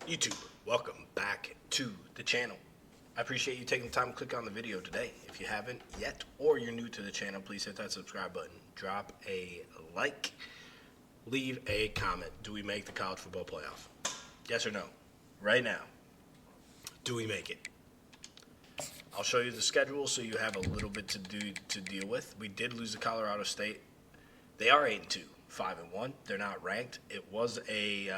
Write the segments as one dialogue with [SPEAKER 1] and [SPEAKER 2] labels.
[SPEAKER 1] YouTube, welcome back to the channel. I appreciate you taking the time to click on the video today. If you haven't yet, or you're new to the channel, please hit that subscribe button. Drop a like. Leave a comment. Do we make the college football playoff? Yes or no? Right now, do we make it? I'll show you the schedule so you have a little bit to deal with. We did lose to Colorado State. They are 8-2, 5-1. They're not ranked. It was a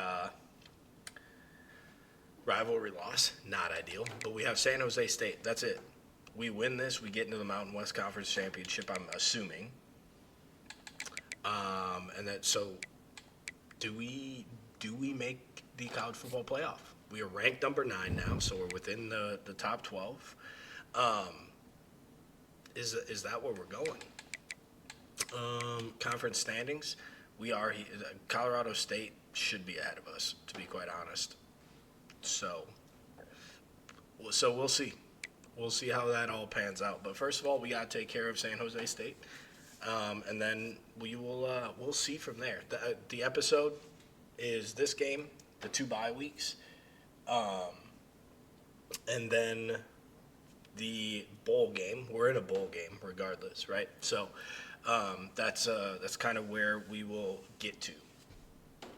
[SPEAKER 1] rivalry loss, not ideal, but we have San Jose State. That's it. We win this, we get into the Mountain West Conference Championship, I'm assuming. So do we make the college football playoff? We are ranked number 9 now, so we're within the top 12. Is that where we're going? Conference standings, we are Colorado State should be ahead of us, to be quite honest. So we'll see. We'll see how that all pans out. But first of all, we got to take care of San Jose State, and then we'll see from there. The episode is this game, the 2 bye weeks, and then the bowl game. We're in a bowl game regardless, right? So that's kind of where we will get to.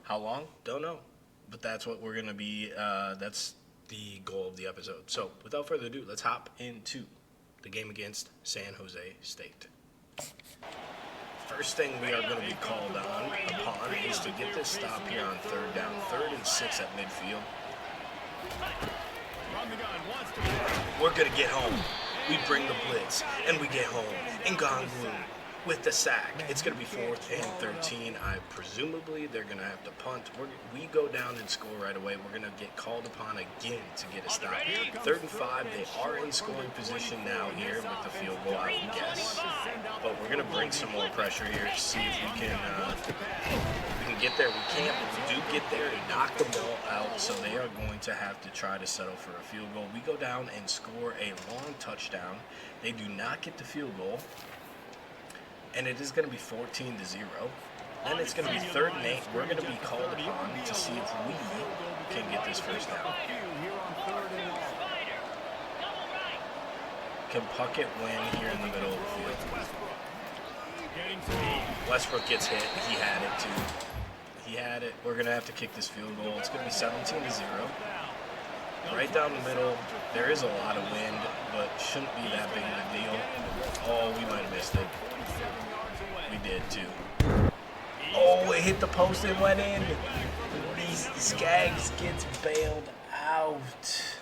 [SPEAKER 1] How long? Don't know. But that's what we're going to be, that's the goal of the episode. So, without further ado, let's hop into the game against San Jose State. First thing we are going to be called upon is to get this stop here on third down, 3rd and 6 at midfield. We're going to get home. We bring the blitz, and we get home. Ngongwu with the sack. It's going to be 4th and 13. Presumably they're going to have to punt. We go down and score right away. We're going to get called upon again to get a stop. 3rd and 5. They are in scoring position now here with the field goal, I would guess. But we're going to bring some more pressure here to see if we can get there. We can't, but we do get there to knock the ball out. So they are going to have to try to settle for a field goal. We go down and score a long touchdown. They do not get the field goal. And it is going to be 14-0. Then it's going to be 3rd and 8. We're going to be called upon to see if we can get this first down. Can Puckett win here in the middle of the field? Westbrook gets hit. He had it too. He had it. We're going to have to kick this field goal. It's going to be 17-0. Right down the middle. There is a lot of wind, but shouldn't be that big of a deal. Oh, we might have missed it. We did too. Oh, it hit the post and went in. Skaggs gets bailed out.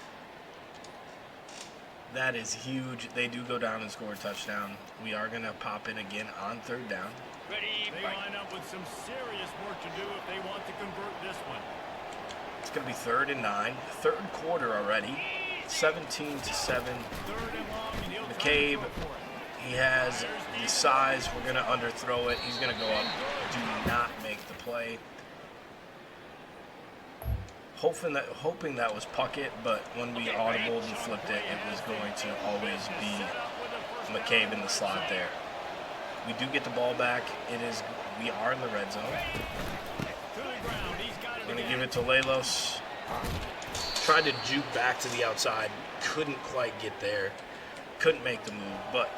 [SPEAKER 1] That is huge. They do go down and score a touchdown. We are going to pop in again on 3rd down.
[SPEAKER 2] They line up with some serious work to do if they want to convert this one.
[SPEAKER 1] It's going to be 3rd and 9. 3rd quarter already. 17-7. McCabe. He has the size. We're going to underthrow it. He's going to go up. Do not make the play. Hoping that was Puckett, but when we audibled and flipped it, it was going to always be McCabe in the slot there. We do get the ball back. We are in the red zone. Going to give it to Lelos. Tried to juke back to the outside. Couldn't quite get there. Couldn't make the move, but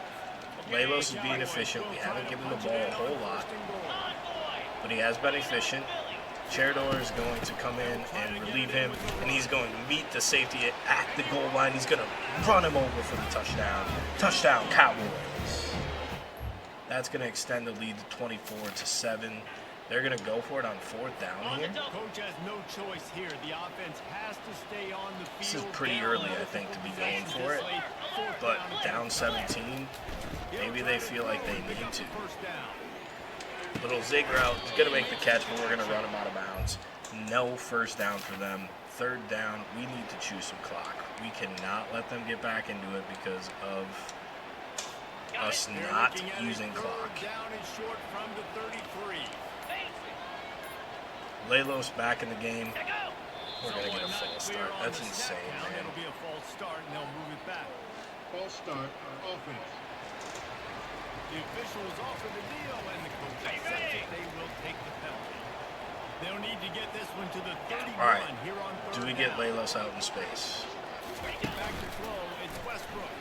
[SPEAKER 1] Lelos is being efficient. We haven't given the ball a whole lot, but he has been efficient. Cheridor is going to come in and relieve him, and he's going to meet the safety at the goal line. He's going to run him over for the touchdown. Touchdown, Cowboys. That's going to extend the lead to 24-7. They're going to go for it on 4th down here.
[SPEAKER 2] Coach has no choice here. The offense has to stay on the field.
[SPEAKER 1] This is pretty early, I think, to be going for it. But down 17, maybe they feel like they need to. Little zig route. He's going to make the catch, but we're going to run him out of bounds. No first down for them. 3rd down, we need to choose some clock. We cannot let them get back into it because of us not using clock. Lelos back in the game. We're going to get a false start. That's insane, man.
[SPEAKER 2] It'll be a false start, and they'll move it back.
[SPEAKER 3] False start, offense.
[SPEAKER 2] The officials offer the deal, and the coach accepts it. They will take the penalty. They'll need to get this one to the 31
[SPEAKER 1] All right.
[SPEAKER 2] here on
[SPEAKER 1] Do
[SPEAKER 2] third
[SPEAKER 1] we get
[SPEAKER 2] down.
[SPEAKER 1] Laylos out in space?
[SPEAKER 2] Back to throw. It's Westbrook.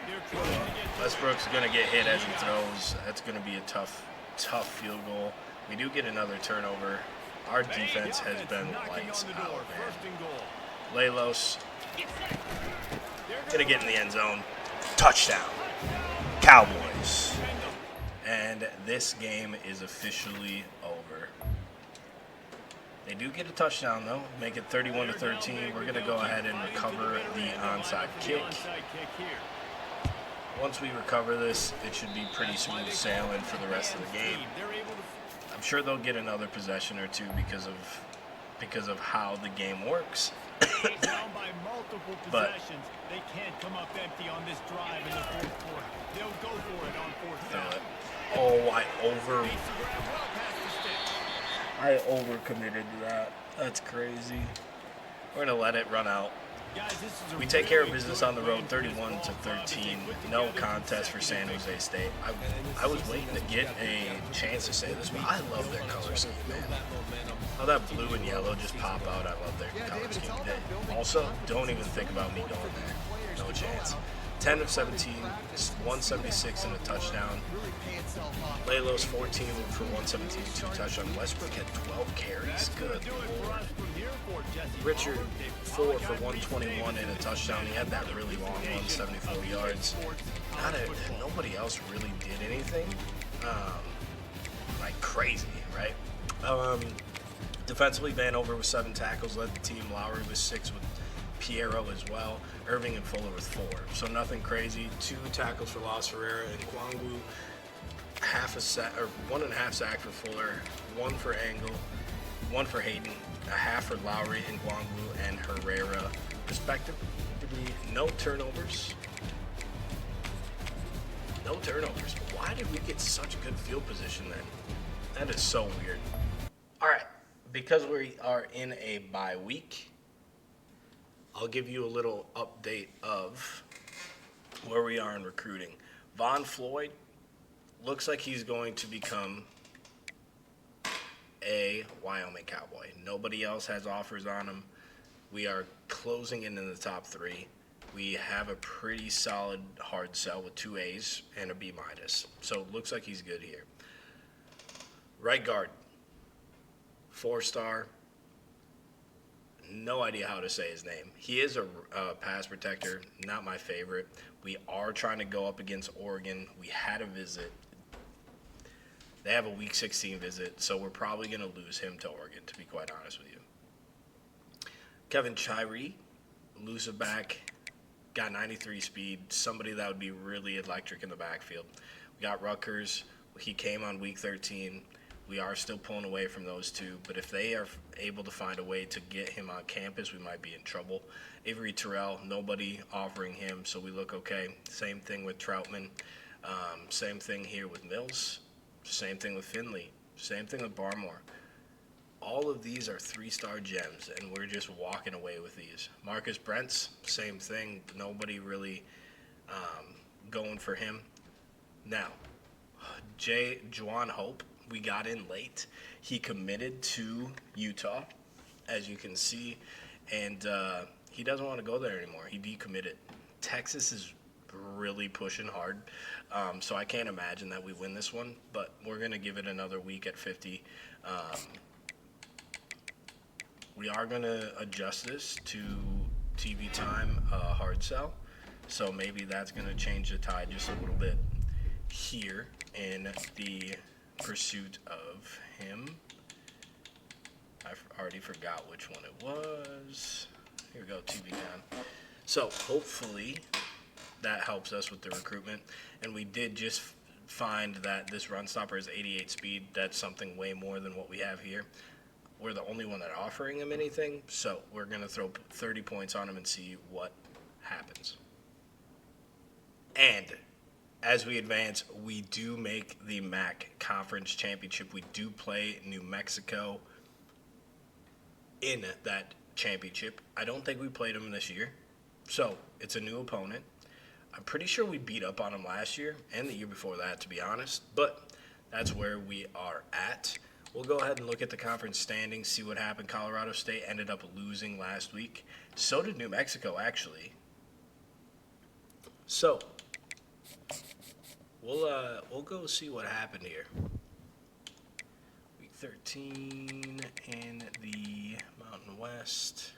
[SPEAKER 2] They're trying to get to
[SPEAKER 1] Westbrook's going to get hit as he throws. That's going to be a tough field goal. We do get another turnover. Our defense has been
[SPEAKER 2] knocking
[SPEAKER 1] lights
[SPEAKER 2] on the
[SPEAKER 1] out,
[SPEAKER 2] door.
[SPEAKER 1] man.
[SPEAKER 2] First and goal.
[SPEAKER 1] Laylos
[SPEAKER 2] They're
[SPEAKER 1] going to get in the end zone. Touchdown. Cowboys. And this game is officially over. They do get a touchdown, though. Make it 31-13. We're going to go ahead and recover the onside kick. Once we recover this, it should be pretty smooth sailing for the rest of the game. I'm sure they'll get another possession or two because of how the game works.
[SPEAKER 2] Down by multiple
[SPEAKER 1] But-
[SPEAKER 2] possessions. They can't come up empty on this drive in the fourth quarter. They'll go for it on fourth down.
[SPEAKER 1] Oh, I
[SPEAKER 2] Makes the grab well past the sticks.
[SPEAKER 1] overcommitted to that. That's crazy. We're gonna let it run out.
[SPEAKER 2] Guys, this is a
[SPEAKER 1] We take care of
[SPEAKER 2] really
[SPEAKER 1] business
[SPEAKER 2] good
[SPEAKER 1] on the
[SPEAKER 2] win
[SPEAKER 1] road,
[SPEAKER 2] for this
[SPEAKER 1] 31-13.
[SPEAKER 2] ball club as they put
[SPEAKER 1] No
[SPEAKER 2] together
[SPEAKER 1] contest for San Jose State. I was waiting to get a chance to say this, but I love their color scheme, man. How that blue and yellow just pop out. I love their color scheme. Also, don't even think about me going there. No chance. 10 of 17, 176 and a touchdown. Laylos 14 for 117, 2 touchdowns. Westbrook had 12 carries. Good Lord. Richard 4 for 121 and a touchdown. He had that really long one, 74 yards. Nobody else really did anything like crazy, right? Defensively, Vanover with 7 tackles, led the team. Lowry with 6 with Piero as well. Irving and Fuller with 4. So nothing crazy. 2 tackles for Los Ferreira and Kwangwu. 1.5 sack for Fuller, 1 for Angle, 1 for Hayden, a half for Lowry and Kwangwu and Herrera, respectively. No turnovers. No turnovers. Why did we get such good field position then? That is so weird. All right, because we are in a bye week, I'll give you a little update of where we are in recruiting. Von Floyd looks like he's going to become a Wyoming Cowboy. Nobody else has offers on him. We are closing in the top 3. We have a pretty solid hard sell with 2 A's and a B-. So it looks like he's good here. Right guard, 4-star. No idea how to say his name. He is a pass protector, not my favorite. We are trying to go up against Oregon. We had a visit. They have a Week 16 visit, so we're probably going to lose him to Oregon, to be quite honest with you. Kevin Chiree, elusive back, got 93 speed, somebody that would be really electric in the backfield. We got Rutgers. He came on Week 13. We are still pulling away from those 2, but if they are able to find a way to get him on campus, we might be in trouble. Avery Terrell, nobody offering him, so we look okay. Same thing with Troutman. Same thing here with Mills. Same thing with Finley. Same thing with Barmore. All of these are 3-star gems, and we're just walking away with these. Marcus Brents, same thing. Nobody really going for him. Now, Juwan Hope, we got in late. He committed to Utah, as you can see, and he doesn't want to go there anymore. He decommitted. Texas is really pushing hard, so I can't imagine that we win this one, but we're going to give it another week at 50. We are going to adjust this to TV time hard sell, so maybe that's going to change the tide just a little bit here in the pursuit of him. I already forgot which one it was. Here we go, TV time. So hopefully that helps us with the recruitment. And we did just find that this run stopper is 88 speed. That's something way more than what we have here. We're the only one that offering him anything, so we're going to throw 30 points on him and see what happens. And as we advance, we do make the MAC Conference Championship. We do play New Mexico in that championship. I don't think we played them this year, so it's a new opponent. I'm pretty sure we beat up on them last year and the year before that, to be honest, but that's where we are at. we'll go ahead and look at the conference standings, see what happened. Colorado State ended up losing last week. So did New Mexico, actually. So we'll go see what happened here. Week 13 in the Mountain West.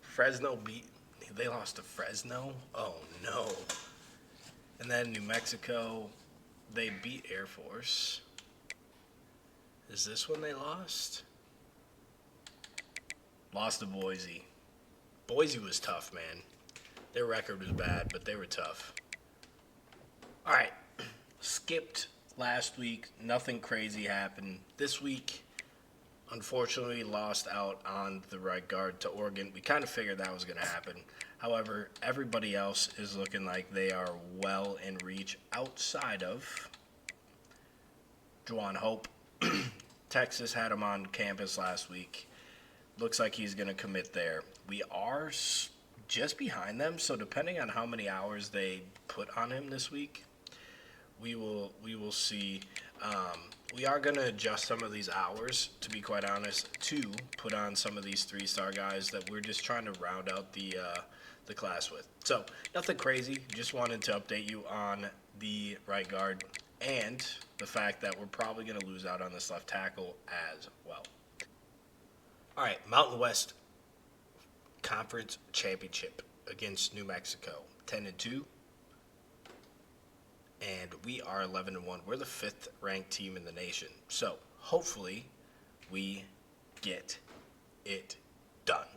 [SPEAKER 1] Fresno they lost to Fresno? Oh no. And then New Mexico, they beat Air Force. Is this when they lost? Lost to Boise. Boise was tough, man. Their record was bad, but they were tough. All right. Skipped last week. Nothing crazy happened. This week, unfortunately, lost out on the right guard to Oregon. We kind of figured that was going to happen. However, everybody else is looking like they are well in reach outside of Juwan Hope. Texas had him on campus last week. Looks like he's going to commit there. We are just behind them, so depending on how many hours they put on him this week, we will see. We are going to adjust some of these hours, to be quite honest, to put on some of these 3-star guys that we're just trying to round out the class with. So nothing crazy. Just wanted to update you on the right guard and the fact that we're probably going to lose out on this left tackle as well. All right, Mountain West Conference Championship against New Mexico, 10-2. And we are 11-1. We're the 5th ranked team in the nation. So hopefully we get it done.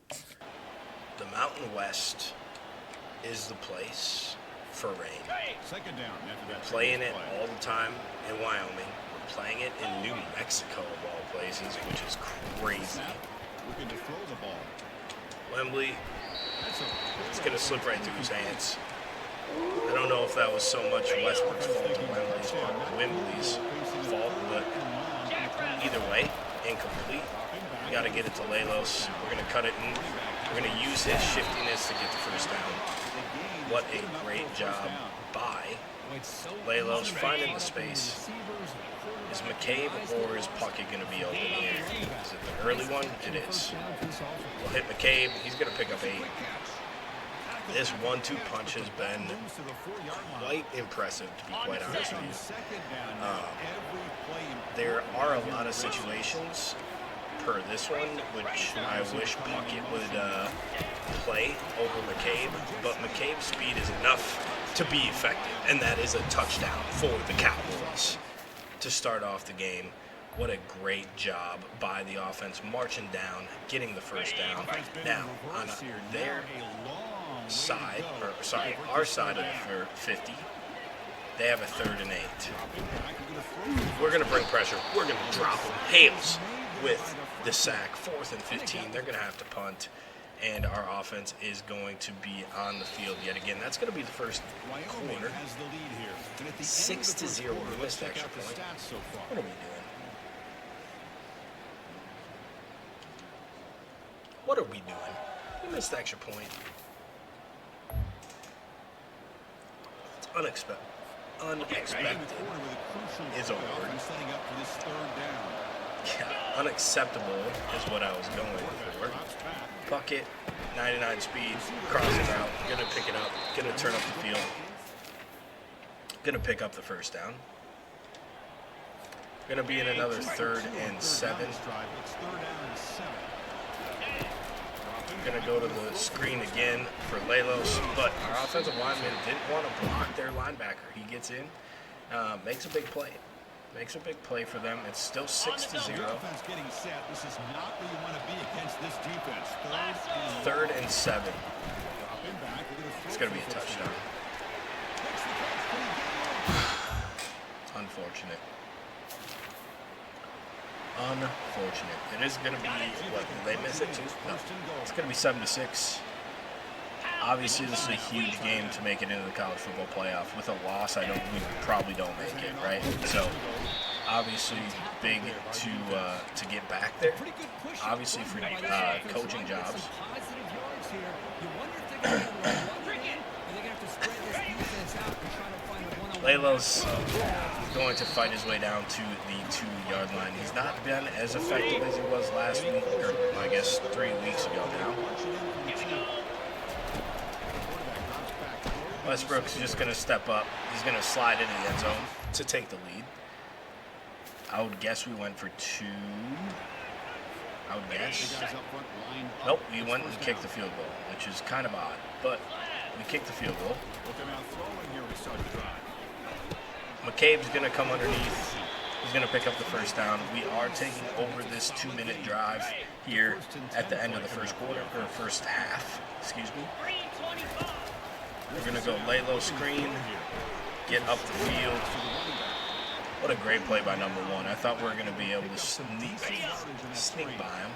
[SPEAKER 1] The Mountain West is the place for rain.
[SPEAKER 2] Second down.
[SPEAKER 1] We're playing it all the time in Wyoming. We're playing it in New Mexico of all places, which is crazy.
[SPEAKER 2] Looking to throw the ball.
[SPEAKER 1] Wembley, it's going to slip right through his hands. I don't know if that was so much Westbrook's fault or Wembley's fault, but either way, incomplete. We got to get it to Lelos. We're going to cut it in. We're going to use his shiftiness to get the first down. What a great job by Lelos finding the space. Is McCabe or is Puckett going to be open here? Is it the early one? It is. We'll hit McCabe. He's going to pick up 8. This 1-2 punch has been quite impressive, to be quite honest with you. There are a lot of situations per this one, which I wish Puckett would play over McCabe, but McCabe's speed is enough to be effective, and that is a touchdown for the Cowboys to start off the game. What a great job by the offense, marching down, getting the first down. Now, on their side, our side of the 50, they have a 3rd and 8. We're going to bring pressure. We're going to drop them. Hales with the sack. 4th and 15. They're going to have to punt, and our offense is going to be on the field yet again. That's going to be the first quarter. 6-0. We missed extra point. What are we doing? What are we doing? We missed the extra point. It's unexpected. Unexpected is a word. Yeah, unacceptable is what I was going for. Puckett, 99 speed, crossing route, gonna pick it up, gonna turn up the field, gonna pick up the first down. Gonna be in another 3rd and 7. Going to go to the screen again for Lelos, but our offensive lineman didn't want to block their linebacker. He gets in, makes a big play. Makes a big play for them. It's still 6-0.
[SPEAKER 2] This is not where you want to be against this defense.
[SPEAKER 1] 3rd and 7. It's going to be a touchdown. Unfortunate. Unfortunate. It is going to be, what, did they miss it too? No. It's going to be 7-6. Obviously, this is a huge game to make it into the college football playoff. With a loss, we probably don't make it, right? So, obviously, big to get back there. Obviously, for coaching jobs. Laylo's going to fight his way down to the 2-yard line. He's not been as effective as he was last week, or I guess 3 weeks ago now. Westbrook's just going to step up. He's going to slide into the end zone to take the lead. I would guess we went for 2. I would guess. Nope, we went and kicked the field goal, which is kind of odd, but we kicked the field goal. McCabe's going to come underneath. He's going to pick up the first down. We are taking over this 2-minute drive here at the end of the first quarter, or first half, excuse me. We're going to go lay low screen, get up the field. What a great play by number 1. I thought we were going to be able to sneak by him.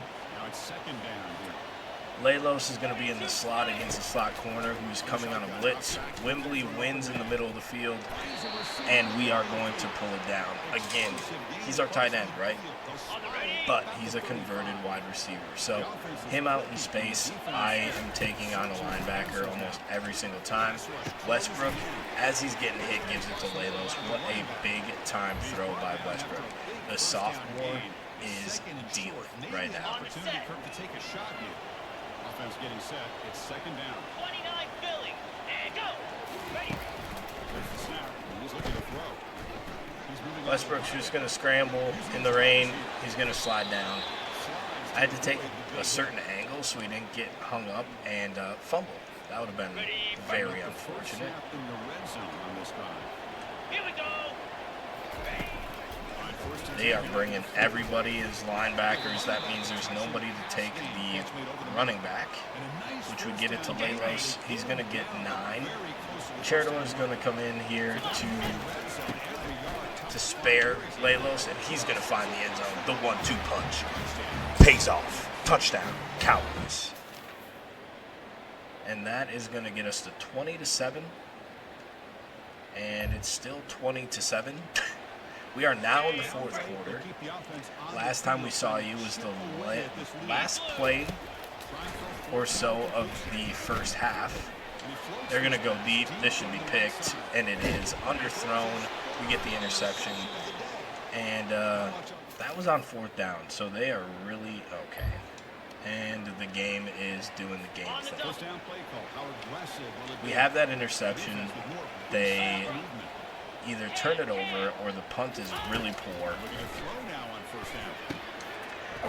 [SPEAKER 1] Laylos is going to be in the slot against the slot corner who's coming on a blitz. Wembley wins in the middle of the field, and we are going to pull it down. Again, he's our tight end, right? But he's a converted wide receiver. So him out in space, I am taking on a linebacker almost every single time. Westbrook, as he's getting hit, gives it to Laylos. What a big-time throw by Westbrook. The sophomore is dealing right now.
[SPEAKER 2] Offense getting set. It's second down.
[SPEAKER 4] 29 Philly. And go. Ready.
[SPEAKER 2] There's the snap. He's looking to throw.
[SPEAKER 1] Westbrook's just going to scramble in the rain. He's going to slide down. I had to take a certain angle so he didn't get hung up and fumble. That would have been very unfortunate.
[SPEAKER 2] In the red zone on this drive.
[SPEAKER 4] Here we go.
[SPEAKER 1] They are bringing everybody as linebackers. That means there's nobody to take the running back, which would get it to Laylos. He's going to get 9. Cheridor is going to come in here to spare Laylos, and he's going to find the end zone. The 1-2 punch pays off. Touchdown, Cowboys. And that is going to get us to 20-7, and it's still 20-7. We are now in the fourth quarter. Last time we saw you was the last play or so of the first half. They're going to go deep. This should be picked, and it is. Underthrown. We get the interception. And that was on 4th down, so they are really okay. And the game is doing the game thing. We have that interception. They either turn it over or the punt is really poor.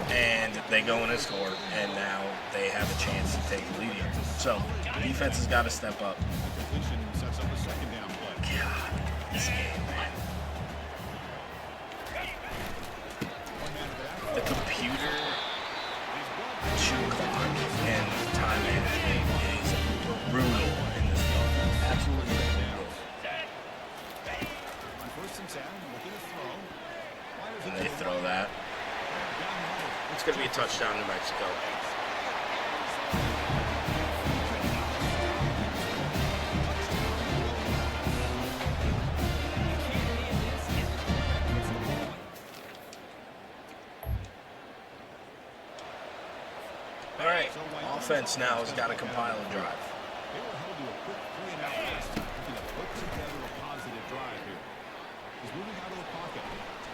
[SPEAKER 1] And they go in and score, and now they have a chance to take the lead here. So, defense has got to step up. God, this game, man. The computer chew clock and time management is brutal in this game. Absolutely brutal. And they throw that. It's going to be a touchdown, New Mexico. All right, offense now has got to compile a drive.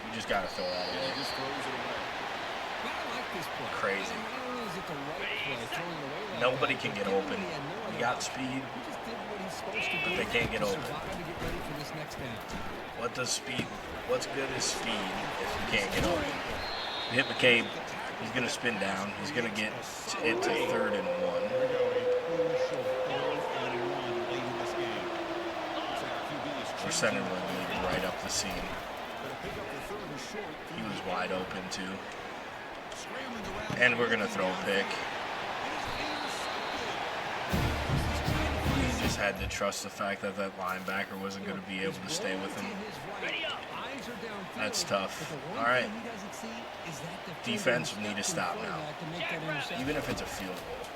[SPEAKER 1] You just got to throw that away. Crazy. Nobody can get open. You got speed, but they can't get open. What does speed? What's good is speed if you can't get open? You hit McCabe. He's going to spin down. He's going to get it to 3rd and 1. We're sending Wembley right up the seam. He was wide open too. And we're going to throw a pick. We just had to trust the fact that that linebacker wasn't going to be able to stay with him. That's tough. All right. Defense need to stop now. Even if it's a field goal.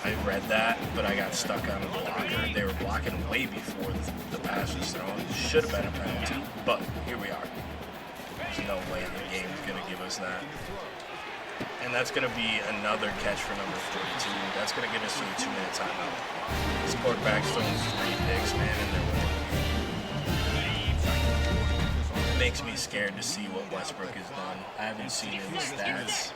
[SPEAKER 1] I read that, but I got stuck on a blocker. They were blocking way before the pass was thrown. Should have been a penalty, but here we are. There's no way the game is going to give us that. And that's going to be another catch for number 42. That's going to get us to a 2-minute timeout. This quarterback's throwing 3 picks, man, and they're winning. It makes me scared to see what Westbrook has done. I haven't seen any stats.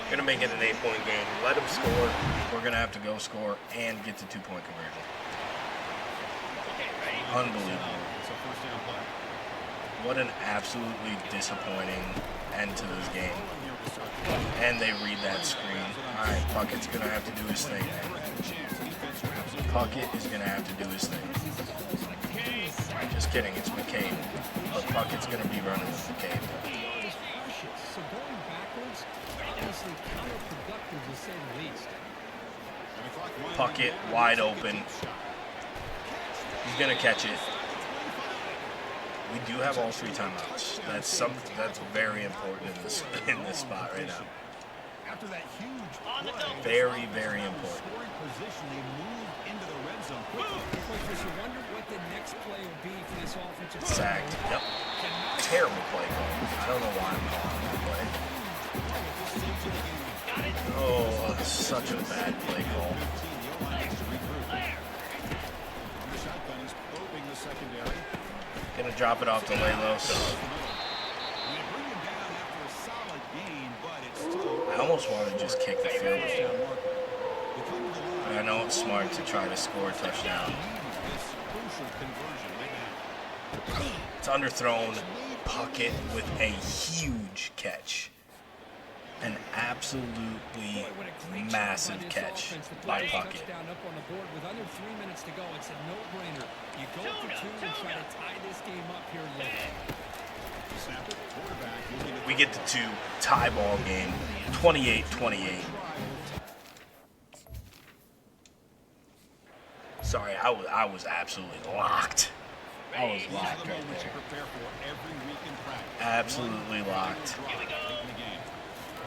[SPEAKER 1] Going to make it an 8-point game. Let him score. We're going to have to go score and get to 2-point conversion. Unbelievable. What an absolutely disappointing end to this game. And they read that screen. Alright, Puckett's going to have to do his thing, man. Puckett is going to have to do his thing. Just kidding, it's McCabe. But Puckett's going to be running with McCabe.
[SPEAKER 5] So going backwards, obviously counterproductive to say the least.
[SPEAKER 1] Puckett wide open. He's gonna catch it. We do have all 3 timeouts. That's very important in this spot right now.
[SPEAKER 2] After that huge
[SPEAKER 1] Very, very important.
[SPEAKER 5] You wonder what the next play will be for this offensive.
[SPEAKER 1] Sacked. Yep. Terrible play call. I don't know why I'm calling that play. Oh, such a bad play call. Gonna drop it off to Lelos. I almost want to just kick the field goal. I know it's smart to try to score a touchdown. It's underthrown. Puckett with a huge catch. An absolutely massive catch by Puckett.
[SPEAKER 5] With under 3 minutes to go, it's a no-brainer. You go for 2 and try to tie this game up here late.
[SPEAKER 1] We get the 2 tie ball game, 28-28. Sorry, I was absolutely locked. I was locked right there. Absolutely locked.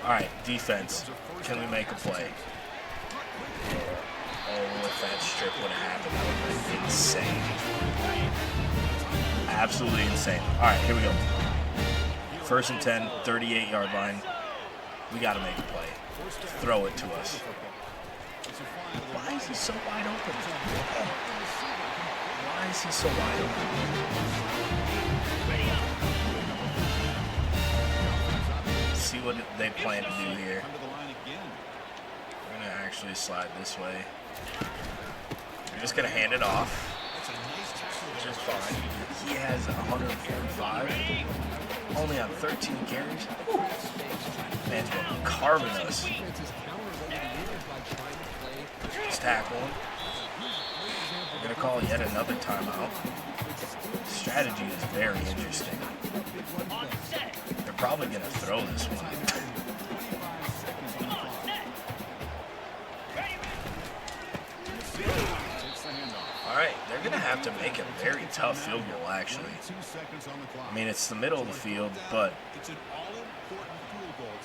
[SPEAKER 1] All right, defense. Can we make a play? Oh, if that strip would have happened, that would have been insane. Absolutely insane. All right, here we go. 1st and 10, 38-yard line. We got to make a play. Throw it to us. Why is he so wide open? Why is he so wide open? See what they plan to do here. We're going to actually slide this way. We're just going to hand it off, which is fine. He has 145, only on 13 carries. Man's been carving us. Just tackle him. We're going to call yet another timeout. Strategy is very interesting. They're probably going to throw this one. All right, they're going to have to make a very tough field goal, actually. I mean, it's the middle of the field, but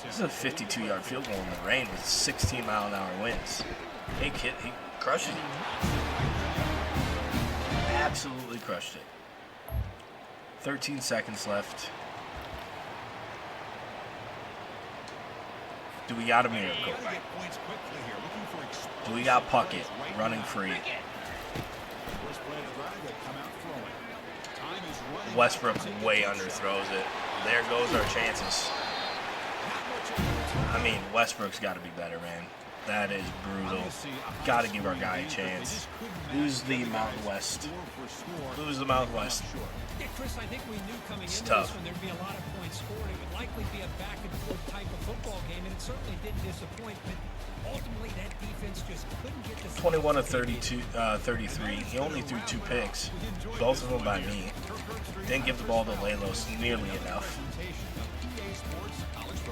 [SPEAKER 1] this is a 52-yard field goal in the rain with 16-mile-an-hour winds. Hey, kid, he crushed it. Absolutely crushed it. 13 seconds left. Do we got a miracle? Do we got Puckett running free? Westbrook way underthrows it. There goes our chances. I mean, Westbrook's got to be better, man. That is brutal. Got to give our guy a chance. Who's the Mountain West? Who's the Mountain West?
[SPEAKER 5] Yeah, Chris, I think we knew coming
[SPEAKER 1] It's
[SPEAKER 5] into
[SPEAKER 1] tough.
[SPEAKER 5] this one there'd be a lot of points scored. It would likely be a back-and-forth type of football game, and it certainly didn't disappoint. But ultimately, that defense just couldn't get the
[SPEAKER 1] 21 of 33. He only threw 2 picks, both of them by me. Didn't give the ball to Lelos nearly enough.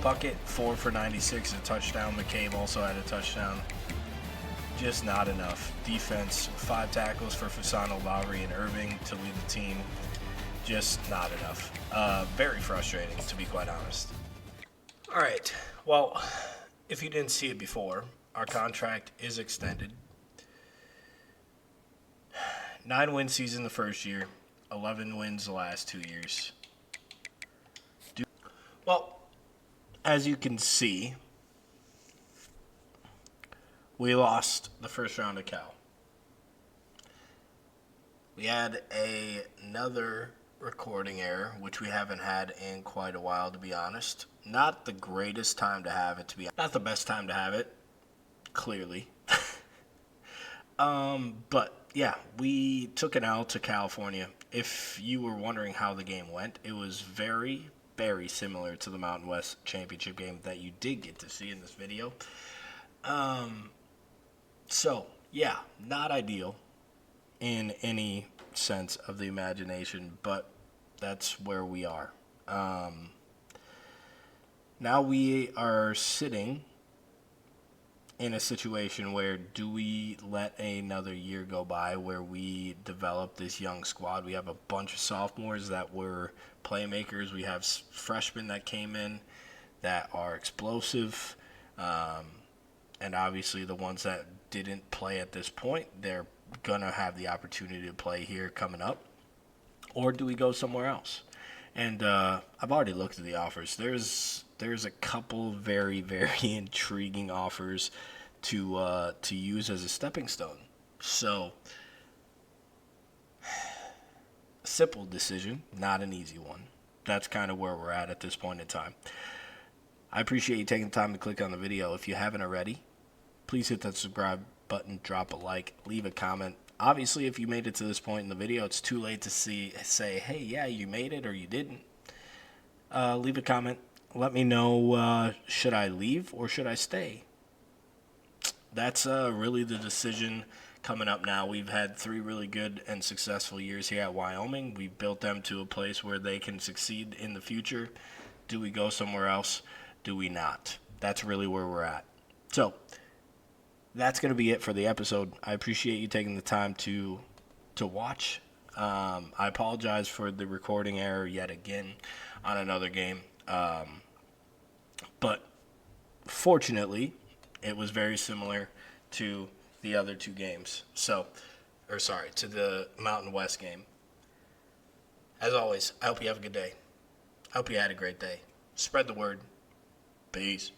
[SPEAKER 1] Puckett 4 for 96, a touchdown. McCabe also had a touchdown. Just not enough. Defense, 5 tackles for Fasano, Lowry, and Irving to lead the team. Just not enough. Very frustrating, to be quite honest. All right. Well, if you didn't see it before, our contract is extended. 9-win season the first year, 11 wins the last 2 years. Well, as you can see, we lost the first round of Cal. We had another recording error, which we haven't had in quite a while, to be honest. Not the greatest time to have it, not the best time to have it, clearly. But yeah, we took an L to California. If you were wondering how the game went, it was very, very similar to the Mountain West Championship game that you did get to see in this video. So yeah, not ideal in any sense of the imagination, but that's where we are. Now we are sitting in a situation where, do we let another year go by where we develop this young squad? We have a bunch of sophomores that were playmakers. We have freshmen that came in that are explosive. And obviously the ones that didn't play at this point, they're going to have the opportunity to play here coming up. Or do we go somewhere else? And I've already looked at the offers. There's a couple very, very intriguing offers to use as a stepping stone. So, simple decision, not an easy one. That's kind of where we're at this point in time. I appreciate you taking the time to click on the video. If you haven't already, please hit that subscribe button, drop a like, leave a comment. Obviously, if you made it to this point in the video, it's too late to say, hey, yeah, you made it or you didn't. Leave a comment. Let me know, should I leave or should I stay? That's really the decision coming up now. We've had 3 really good and successful years here at Wyoming. We've built them to a place where they can succeed in the future. Do we go somewhere else? Do we not? That's really where we're at. So, that's going to be it for the episode. I appreciate you taking the time to watch. I apologize for the recording error yet again on another game. But fortunately, it was very similar to the other 2 games. To the Mountain West game. As always, I hope you have a good day. I hope you had a great day. Spread the word. Peace.